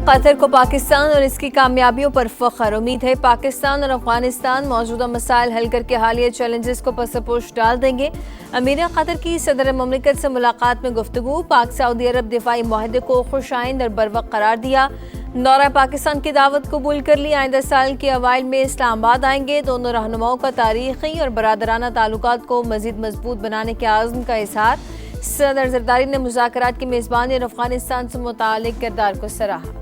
Qatar को पाकिस्तान और इसकी कामयाबियों पर फख्र। उम्मीद है पाकिस्तान और अफगानिस्तान मौजूदा मसाइल हल करके हालिया चैलेंजेस को पसपोश डाल देंगे। अमीर कतर की सदर ममलिकत से मुलाकात में गुफ्तगू। पाक सऊदी अरब दिफाई माहदे को खुशाइंद और बरवक्त करार दिया। दौरा पाकिस्तान की दावत कबूल कर ली। आइंदा साल के अवाइल में इस्लामाबाद आएंगे। दोनों रहनुमाओं का तारीखी और बरादराना ताल्लुकात को मजीद मजबूत बनाने के आज़म का इजहार। सदर जरदारी ने मुज़ाकरात की मेज़बानी और अफगानिस्तान से मुताल्लिक किरदार को सराहा।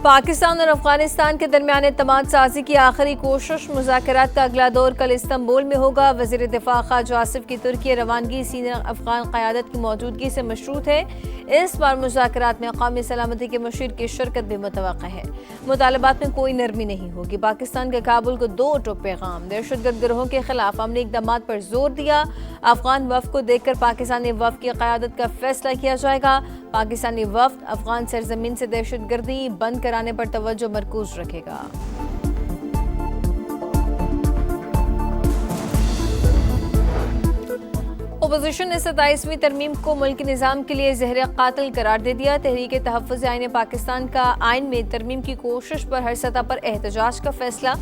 पाकिस्तान और अफगानिस्तान के दरमियान एतमाद साजी की आखिरी कोशिश। मुज़ाकरात का अगला दौर कल इस्तांबुल में होगा। वज़ीर दिफा ख्वाजा आसिफ की तुर्की रवानगी सीनियर अफगान क़यादत की मौजूदगी से मशरूत है। इस बार मुज़ाकरात में क़ौमी सलामती के मुशीर की शिरकत भी मुतवक्का है। मुतालबात में कोई नरमी नहीं होगी। पाकिस्तान के काबुल को दो टोक पैगाम। दहशतगर्द गिरोहों के खिलाफ अमली इक़दाम पर जोर दिया। अफगान वफ़द को देखकर पाकिस्तानी वफ़द की क़यादत का फैसला किया जाएगा। पाकिस्तानी वफ़द अफगान सरजमीन से दहशतगर्दी बंद कराने पर तवज्जो मरकूज रखेगा। अपोजिशन ने 27वीं तरमीम को मुल्की निज़ाम के लिए ज़हर कातिल करार दे दिया। तहरीक तहफ़्फ़ुज़ आईन पाकिस्तान का आइन में तरमीम की कोशिश पर हर सतह पर एहतजाज का फैसला।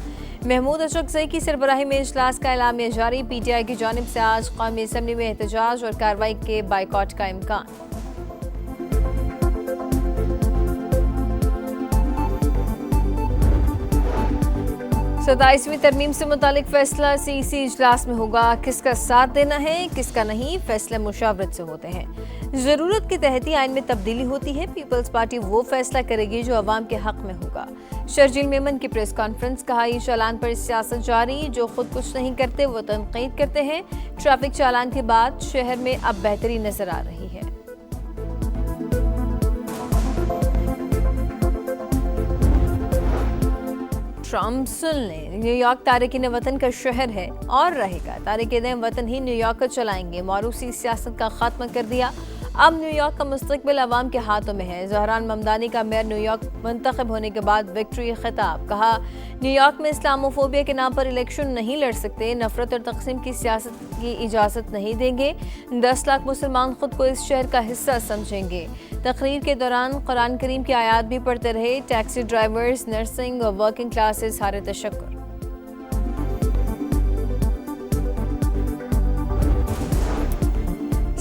महमूद अशरफ़ज़ई की सरबराही में इजलास का एलामिया जारी। PTI की जानिब से आज कौमी असम्बली में एहतजाज और कार्रवाई के बाइकॉट का इम्कान। 27वीं तरमीम से मुतालिक फैसला CEC इजलास में होगा। किसका साथ देना है किसका नहीं, फैसले मुशावरत से होते हैं। ज़रूरत के तहत ही आइन में तब्दीली होती है। पीपल्स पार्टी वो फैसला करेगी जो अवाम के हक में होगा। शर्जील मेमन की प्रेस कॉन्फ्रेंस। कहा यह चालान पर सियासत जारी। जो खुद कुछ नहीं करते वो तनकीद करते हैं। ट्रैफिक चालान के बाद शहर में अब बेहतरी नजर आ रही है। ट्रम्प सुन लें, न्यूयॉर्क तारिकीन वतन का शहर है और रहेगा। तारिकीन वतन ही न्यूयॉर्क को चलाएंगे। मारूसी सियासत का खात्मा कर दिया। अब न्यूयॉर्क का मुस्तकबिल अवाम के हाथों में है। ज़हरान ममदानी का मेयर न्यूयॉर्क मुंतखब होने के बाद विक्ट्री खिताब। कहा न्यूयॉर्क में इस्लामोफोबिया के नाम पर इलेक्शन नहीं लड़ सकते। नफरत और तकसीम की सियासत की इजाज़त नहीं देंगे। 10 लाख मुसलमान खुद को इस शहर का हिस्सा समझेंगे। तकरीर के दौरान कुरान करीम की आयात भी पढ़ते रहे। टैक्सी ड्राइवर्स, नर्सिंग और वर्किंग क्लासेस हारे तशक्कुर।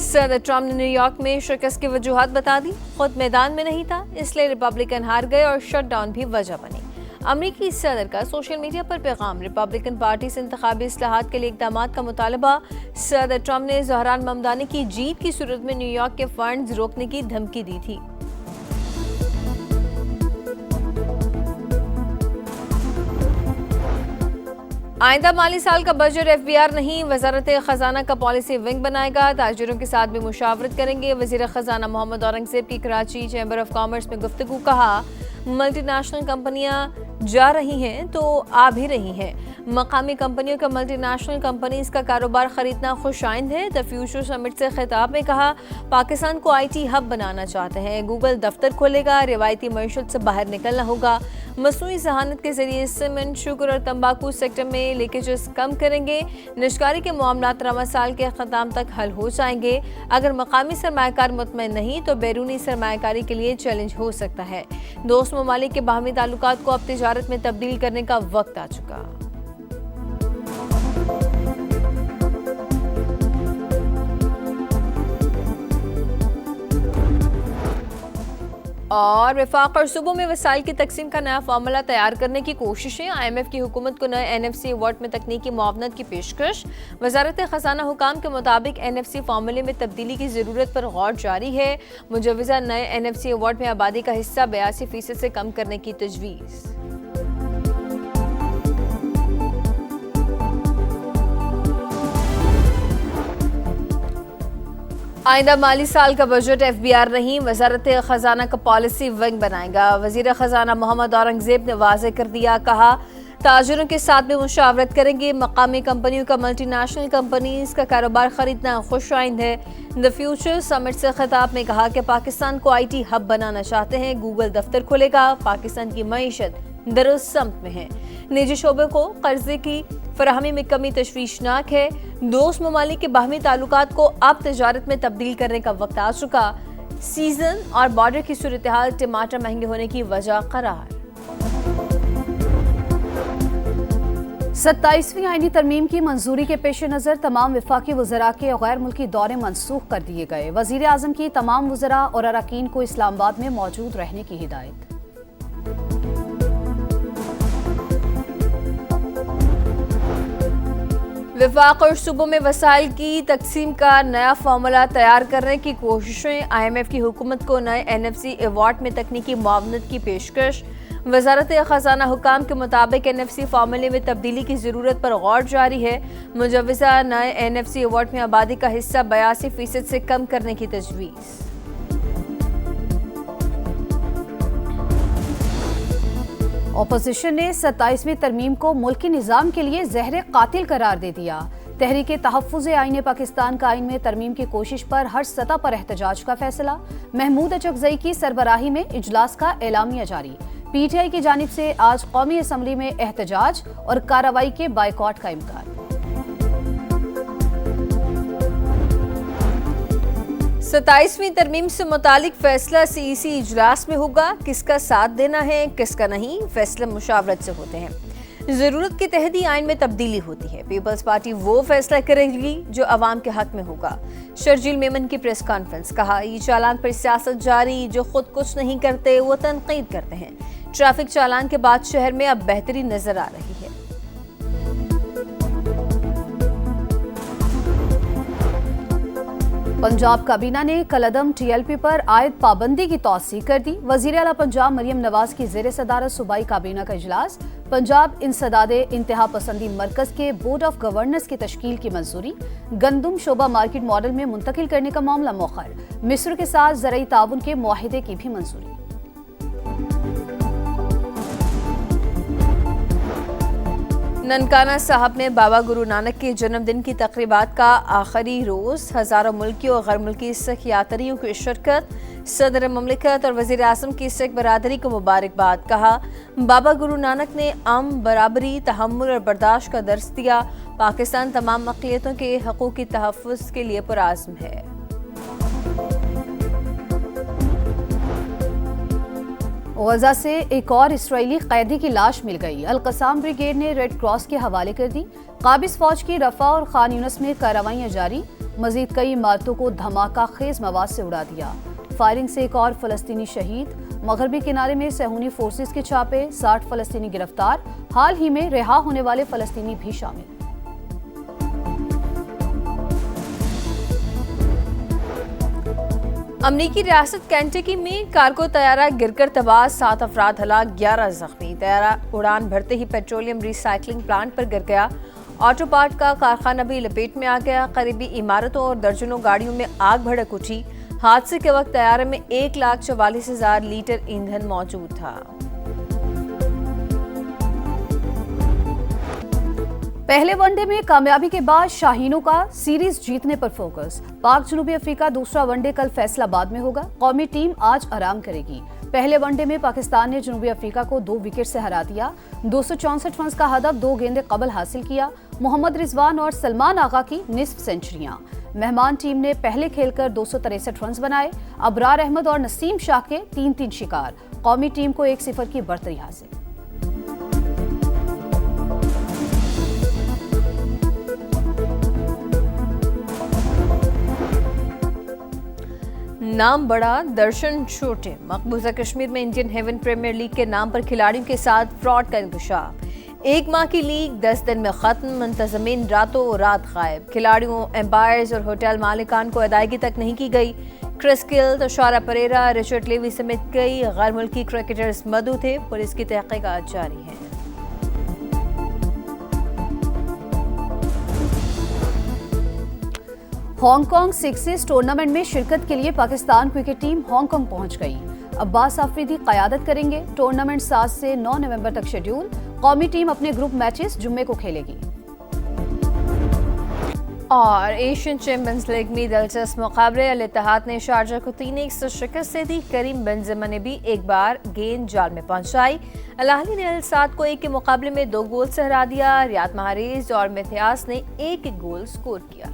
सदर ट्रम्प ने न्यूयॉर्क में शिकस्त की वजूहात बता दी। खुद मैदान में नहीं था इसलिए रिपब्लिकन हार गए और शटडाउन भी वजह बनी। अमरीकी सदर का सोशल मीडिया पर पैगाम। रिपब्लिकन पार्टी से इंतखाबी इस्लाहात के लिए इक़दाम का मुतालबा। सदर ट्रम्प ने ज़हरान ममदानी की जीत की सूरत में न्यूयॉर्क के फंड्स रोकने की धमकी दी थी। आइंदा माली साल का बजट FBR नहीं, वजारत खजाना का पॉलिसी विंग बनाएगा। ताजिरों के साथ भी मुशावरत करेंगे। वजीर खजाना मोहम्मद औरंगजेब की कराची चैम्बर ऑफ कॉमर्स में गुफ्तगू। कहा मल्टीनेशनल कंपनियां जा रही हैं तो आ भी रही हैं। मकामी कंपनियों का मल्टीनेशनल कंपनीज का कारोबार खरीदना खुशाइंद है। द फ्यूचर समिट से खिताब में कहा पाकिस्तान को IT हब बनाना चाहते हैं। गूगल दफ्तर खोलेगा। रिवायती मईशत से बाहर निकलना होगा। मसनूई जहानत के जरिए सीमेंट, शुगर और तंबाकू सेक्टर में लीकेजेस कम करेंगे। निजकारी के मामलात रवा साल के ख़त्म तक हल हो जाएंगे। अगर मकामी सरमायाकार मुतमईन नहीं तो बैरूनी सरमायाकारी के लिए चैलेंज हो सकता है। दोस्त ममालिक के बाहमी ताल्लुकात को अब तिजारत में तब्दील करने का वक्त आ चुका। और वफाक और सूबों में वसाइल की तकसीम का नया फार्मूला तैयार करने की कोशिशें। IMF की हुकूमत को नए NFC अवार्ड में तकनीकी मुआवनत की पेशकश। वजारत खजाना हुकाम के मुताबिक NFC फार्मूले में तब्दीली की ज़रूरत पर गौर जारी है। मुजवजा नए NFC अवार्ड में आबादी का हिस्सा 82% से कम करने की तजवीज़। आइंदा माली साल का बजट FBR नहीं, वजारत खजाना का पॉलिसी विंग बनाएगा। वजीर खजाना मोहम्मद औरंगजेब ने वाज़ेह कर दिया। कहा ताजिरों के साथ भी मुशावरत करेंगे। मकामी कंपनियों का मल्टीनेशनल कंपनीज का कारोबार खरीदना खुशाइंद है। द फ्यूचर समिट से खिताब में कहा कि पाकिस्तान को IT हब बनाना चाहते हैं। गूगल दफ्तर खोलेगा। पाकिस्तान की मईशत दरुस्त समत में है। निजी शोबे को कर्जे की फराहमी में कमी तशवीशनाक है। दोस्त ममालिक के बाहमी ताल्लुकात को अब तजारत में तब्दील करने का वक्त आ चुका। सीजन और बॉर्डर की सूरत हाल टमाटर महंगे होने की वजह करार। 27वीं आईनी तरमीम की मंजूरी के पेश नज़र तमाम वफाकी वज़रा के गैर मुल्की दौरे मनसूख कर दिए गए। वज़ीर आज़म की तमाम वज़रा और अरकान को इस्लामाबाद में मौजूद रहने की हिदायत। वफाक और सूबों में वसाइल की तकसीम का नया फार्मूला तैयार करने की कोशिशें। IMF की हुकूमत को नए NFC अवार्ड में तकनीकी मुआवनत की पेशकश। वजारत खजाना हुकाम के मुताबिक NFC फार्मूले में तब्दीली की ज़रूरत पर गौर जारी है। मुजवज़ा नए NFC अवार्ड में आबादी का हिस्सा 82% से कम करने की तजवीज़। अपोजिशन ने 27वीं तरमीम को मुल्की निज़ाम के लिए ज़हर कातिल करार दे दिया। तहरीक तहफ़्फ़ुज़ आईन पाकिस्तान का आईन में तरमीम की कोशिश पर हर सतह पर एहतजाज का फैसला। महमूद अचकज़ई की सरबराही में इजलास का एलामिया जारी। PTI की जानिब से आज कौमी असम्बली में एहतजाज और कार्रवाई के बाइकॉट का इम्कान। 27वीं तरमीम से मुतालिक फैसला CEC इजलास में होगा। किसका साथ देना है किसका नहीं, फैसला मुशावरत से होते हैं। जरूरत के तहत ही आइन में तब्दीली होती है। पीपल्स पार्टी वो फैसला करेगी जो अवाम के हक में होगा। शर्जील मेमन की प्रेस कॉन्फ्रेंस, कहा ई चालान पर सियासत जारी, जो खुद कुछ नहीं करते वो तनकीद करते हैं। ट्रैफिक चालान के बाद शहर में अब बेहतरी नजर आ रही है। पंजाब काबीना ने कलअदम TLP पर आयद पाबंदी की तौसीह कर दी। वज़ीर आला पंजाब मरियम नवाज की ज़ेर सदारत सूबाई काबीना का इजलास। पंजाब इंसदादे इंतहा पसंदी मरकज़ के बोर्ड ऑफ गवर्नर्स की तश्कील की मंजूरी। गंदुम शोबा मार्केट मॉडल में मुंतकिल करने का मामला मौखर। मिस्र के साथ ज़रई ताउन के मुआहिदे की भी मंजूरी। ननकाना साहब में बाबा गुरु नानक के जन्मदिन की तकरीबात का आखिरी रोज। हजारों मुल्की और गैर मुल्की सिख यात्रियों की शिरकत। सदर ममलिकत और वज़ीर आज़म की सिख बरादरी को मुबारकबाद। कहा बाबा गुरु नानक ने अमन, बराबरी, तहम्मुल और बर्दाश्त का दर्स दिया। पाकिस्तान तमाम अक़लियतों के हकूक़ की तहफ़्फ़ुज़ के लिए पुरआज़्म है। गजा से एक और इसराइली कैदी की लाश मिल गई। अल-क़साम ब्रिगेड ने रेड क्रॉस के हवाले कर दी। काबिज फौज की रफा और खान यूनिस में कार्रवाइयां जारी। मजीद कई इमारतों को धमाका खेज मवाद से उड़ा दिया। फायरिंग से एक और फलस्तीनी शहीद। मगरबी किनारे में सहूनी फोर्सेस के छापे। 60 फलस्तीनी गिरफ्तार। हाल ही में रिहा होने वाले फलस्तीनी भी शामिल। अमरीकी रियासत केंटकी में कार्गो तैयारा गिरकर तबाह। 7 अफराद हलाक, 11 जख्मी। तैयारा उड़ान भरते ही पेट्रोलियम रिसाइकलिंग प्लांट पर गिर गया। ऑटो पार्ट का कारखाना भी लपेट में आ गया। करीबी इमारतों और दर्जनों गाड़ियों में आग भड़क उठी। हादसे के वक्त तैयारे में 1,44,000 लीटर ईंधन मौजूद था। पहले वनडे में कामयाबी के बाद शाहीनों का सीरीज जीतने पर फोकस। पाक जनूबी अफ्रीका दूसरा वनडे कल फैसलाबाद में होगा। कौमी टीम आज आराम करेगी। पहले वनडे में पाकिस्तान ने जनूबी अफ्रीका को 2 विकेट से हरा दिया। 264 रन का हदफ 2 गेंदे कबल हासिल किया। मोहम्मद रिजवान और सलमान आगा की निस्फ सेंचुरियां। मेहमान टीम ने पहले खेलकर 263 रन बनाए। अबरार अहमद और नसीम शाह के 3-3 शिकार। कौमी टीम को 1-0 की बढ़तरी हासिल। नाम बड़ा, दर्शन छोटे। मकबूजा कश्मीर में इंडियन हेवन प्रीमियर लीग के नाम पर खिलाड़ियों के साथ फ्रॉड का इंकशाफ। 1 माह की लीग 10 दिन में खत्म। मुंतजमीन रातों रात गायब। खिलाड़ियों, एम्पायर्स और होटल मालिकान को अदायगी तक नहीं की गई। Chris Gill, Thushara Perera, Richard Levi समेत कई गैर मुल्की क्रिकेटर्स मदऊ थे। पुलिस की तहकीकात जारी है। हांगकांग सिक्सेस टूर्नामेंट में शिरकत के लिए पाकिस्तान क्रिकेट टीम हांगकांग पहुंच गई। अब्बास आफरीदी क़यादत करेंगे। टूर्नामेंट 7 से 9 नवंबर तक शेड्यूल। कौमी टीम अपने ग्रुप मैचेस जुम्मे को खेलेगी। और एशियन चैंपियंस लीग में दिलचस्प मुकाबले, अल इत्तेहाद ने शारजा को 3-1 से शिकस्त दे दी। करीम बेंजेमा ने भी एक बार गेंद जाल में पहुंचाई। अल अहली ने अल साद को 1 के मुकाबले में 2 गोल से हरा दिया। रियाद महारेज और मिथियास ने 1 गोल स्कोर किया।